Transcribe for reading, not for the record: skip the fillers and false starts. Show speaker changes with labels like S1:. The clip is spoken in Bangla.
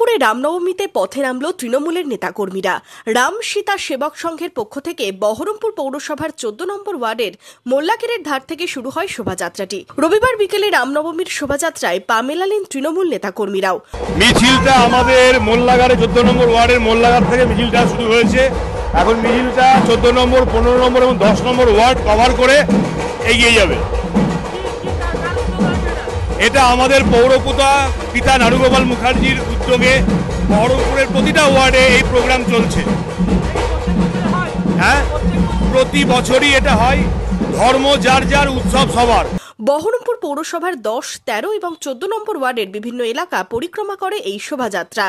S1: বহরমপুরে রামনবমীতে পথে নামল তৃণমূলের নেতাকর্মীরা। রাম সীতা সেবক সংঘের পক্ষ থেকে বহরমপুর পৌরসভার 14 নম্বর ওয়ার্ডের মোল্লাকেরের ধার থেকে শুরু হয় শোভাযাত্রাটি। রবিবার বিকেলে রামনবমীর শোভাযাত্রায় পা মেলালেন তৃণমূল নেতাকর্মীরাও।
S2: মিছিলটা আমাদের মোল্লাগাড়ে 14 নম্বর ওয়ার্ডের মোল্লাগাড় থেকে মিছিলটা শুরু হয়েছে। এখন মিছিলটা 14 নম্বর, 15 নম্বর এবং 10 নম্বর ওয়ার্ড কভার করে এগিয়ে যাবে। এটা আমাদের পৌরপিতা পিতা নারুগোপাল মুখার্জির উদ্যোগে বহরমপুরের প্রতিটা ওয়ার্ডে এই প্রোগ্রাম চলছে। হ্যাঁ, প্রতি বছরই এটা হয়। ধর্ম যার যার, উৎসব সবার।
S1: বহরমপুর পৌরসভার 10, 13 এবং 14 নম্বর ওয়ার্ডের বিভিন্ন এলাকা পরিক্রমা করে এই শোভাযাত্রা।